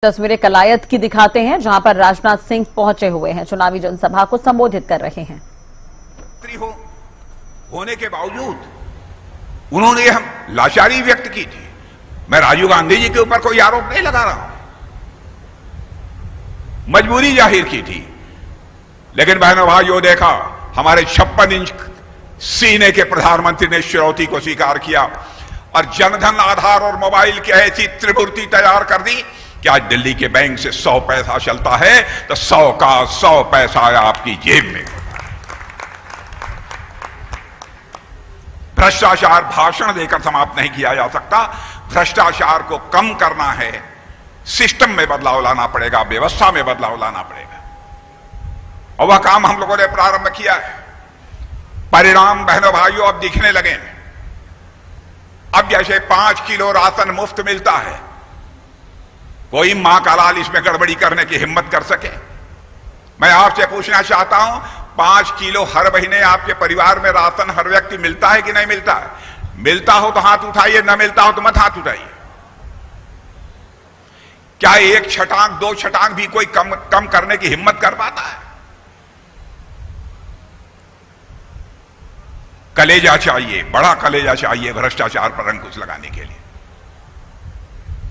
तस्वीरें कलायत की दिखाते हैं, जहां पर राजनाथ सिंह पहुंचे हुए हैं, चुनावी जनसभा को संबोधित कर रहे हैं। होने के बावजूद उन्होंने हम लाचारी व्यक्त की थी। मैं राजीव गांधी जी के ऊपर कोई आरोप नहीं लगा रहा हूं, मजबूरी जाहिर की थी। लेकिन बहनों भाइयों, देखा हमारे 56 इंच सीने के प्रधानमंत्री ने चुनौती को स्वीकार किया और जनधन आधार और मोबाइल की ऐसी त्रिमूर्ति तैयार कर दी कि आज दिल्ली के बैंक से 100 पैसा चलता है तो 100 का 100 पैसा आपकी जेब में। भ्रष्टाचार भाषण देकर समाप्त नहीं किया जा सकता। भ्रष्टाचार को कम करना है, सिस्टम में बदलाव लाना पड़ेगा, व्यवस्था में बदलाव लाना पड़ेगा, और वह काम हम लोगों ने प्रारंभ किया है। परिणाम बहनों भाइयों अब दिखने लगे। अब जैसे 5 किलो राशन मुफ्त मिलता है, कोई मां का लाल इसमें गड़बड़ी करने की हिम्मत कर सके? मैं आपसे पूछना चाहता हूं, 5 किलो हर महीने आपके परिवार में राशन हर व्यक्ति मिलता है कि नहीं मिलता है? मिलता हो तो हाथ उठाइए, न मिलता हो तो मत हाथ उठाइए। क्या 1 छटांग 2 छटांग भी कोई कम करने की हिम्मत कर पाता है? कलेजा चाहिए, बड़ा कलेजा चाहिए भ्रष्टाचार पर अंकुश लगाने के लिए।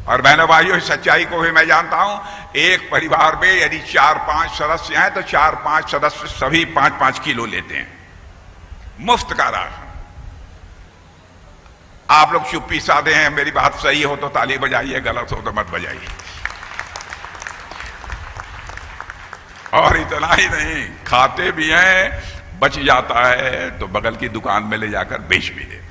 और बहनों भाइयों, सच्चाई को भी मैं जानता हूं, एक परिवार में यदि 4-5 सदस्य हैं तो 4-5 सदस्य सभी 5-5 किलो लेते हैं मुफ्त का राशन। आप लोग चुप्पी साधे हैं, मेरी बात सही हो तो ताली बजाइए, गलत हो तो मत बजाइए। और इतना ही नहीं, खाते भी हैं, बच जाता है तो बगल की दुकान में ले जाकर बेच भी देते।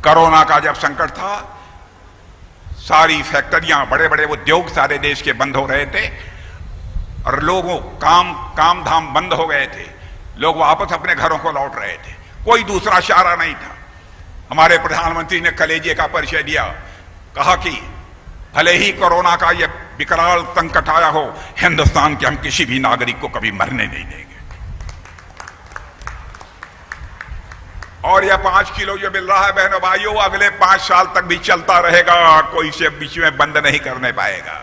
कोरोना का जब संकट था, सारी फैक्ट्रियां, बड़े बड़े उद्योग सारे देश के बंद हो रहे थे और लोगों काम धाम बंद हो गए थे। लोग वापस अपने घरों को लौट रहे थे, कोई दूसरा चारा नहीं था। हमारे प्रधानमंत्री ने कलेजे का परिचय दिया, कहा कि भले ही कोरोना का यह विकराल संकट आया हो, हिंदुस्तान के हम किसी भी नागरिक को कभी मरने नहीं देंगे। और यह 5 किलो जो मिल रहा है बहनों भाइयों, अगले 5 साल तक भी चलता रहेगा, कोई इसे बीच में बंद नहीं करने पाएगा।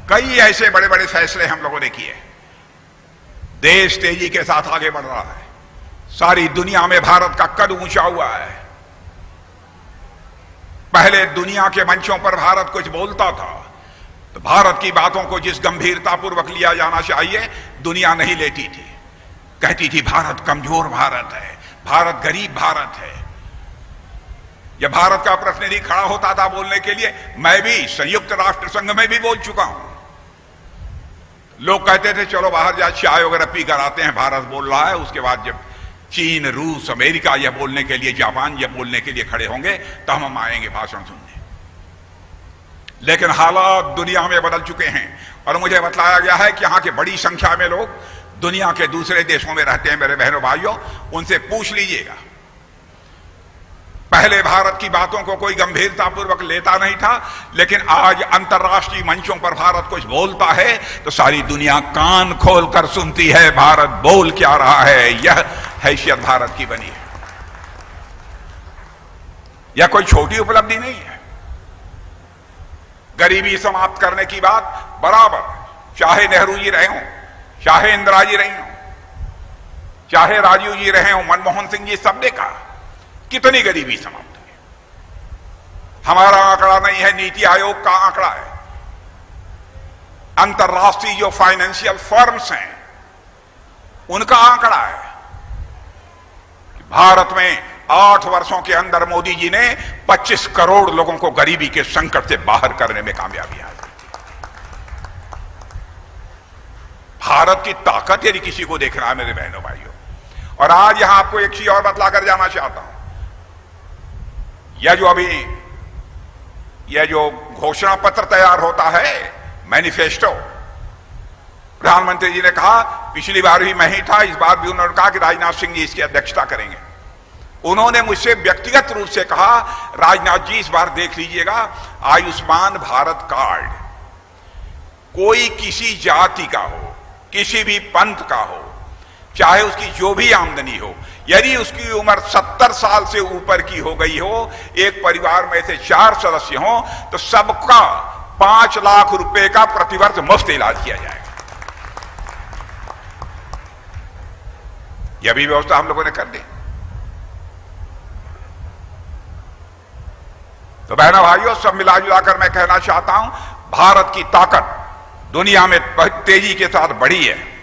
कई ऐसे बड़े बड़े फैसले हम लोगों ने किए। देश तेजी के साथ आगे बढ़ रहा है, सारी दुनिया में भारत का कद ऊंचा हुआ है। पहले दुनिया के मंचों पर भारत कुछ बोलता था तो भारत की बातों को जिस गंभीरतापूर्वक लिया जाना चाहिए, दुनिया नहीं लेती थी। कहती थी भारत कमजोर भारत है, भारत गरीब भारत है। जब भारत का प्रतिनिधि खड़ा होता था बोलने के लिए, मैं भी संयुक्त राष्ट्र संघ में भी बोल चुका हूं। लोग कहते थे चलो बाहर जा चाय वगैरह पी कर आते हैं, भारत बोल रहा है। उसके बाद जब चीन, रूस, अमेरिका यह बोलने के लिए, जापान यह बोलने के लिए खड़े होंगे तो हम आएंगे भाषण सुनने। लेकिन हालात दुनिया में बदल चुके हैं और मुझे बतलाया गया है कि यहां के बड़ी संख्या में लोग दुनिया के दूसरे देशों में रहते हैं। मेरे बहनों भाइयों, उनसे पूछ लीजिएगा, पहले भारत की बातों को कोई गंभीरतापूर्वक लेता नहीं था, लेकिन आज अंतर्राष्ट्रीय मंचों पर भारत कुछ बोलता है तो सारी दुनिया कान खोलकर सुनती है भारत बोल क्या रहा है। यह हैसियत भारत की बनी है। यह कोई छोटी उपलब्धि नहीं है। गरीबी समाप्त करने की बात बराबर, चाहे नेहरू जी रहे हों, चाहे इंदिरा जी रही हों, चाहे राजीव जी रहे हों, मनमोहन सिंह जी, सबने कहा कितनी गरीबी समाप्त हुई। हमारा आंकड़ा नहीं है, नीति आयोग का आंकड़ा है। अंतर्राष्ट्रीय जो फाइनेंशियल फर्म्स हैं उनका आंकड़ा है कि भारत में 8 वर्षों के अंदर मोदी जी ने 25 करोड़ लोगों को गरीबी के संकट से बाहर करने में कामयाबी हासिल की। भारत की ताकत यदि किसी को देखना है मेरे बहनों भाइयों, और आज यहां आपको एक चीज और बतला कर जाना चाहता हूं। यह जो घोषणा पत्र तैयार होता है, मैनिफेस्टो, प्रधानमंत्री जी ने कहा, पिछली बार भी मैं ही था, इस बार भी उन्होंने कहा कि राजनाथ सिंह जी इसकी अध्यक्षता करेंगे। उन्होंने मुझसे व्यक्तिगत रूप से कहा, राजनाथ जी इस बार देख लीजिएगा, आयुष्मान भारत कार्ड कोई किसी जाति का हो, किसी भी पंथ का हो, चाहे उसकी जो भी आमदनी हो, यदि उसकी उम्र 70 साल से ऊपर की हो गई हो, एक परिवार में से 4 सदस्य हो, तो सबका 5 लाख रुपए का प्रतिवर्ष मुफ्त इलाज किया जाएगा। यह भी व्यवस्था हम लोगों ने कर दी। तो बहनों भाइयों, सब मिला जुलाकर मैं कहना चाहता हूं, भारत की ताकत दुनिया में बहुत तेजी के साथ बढ़ी है।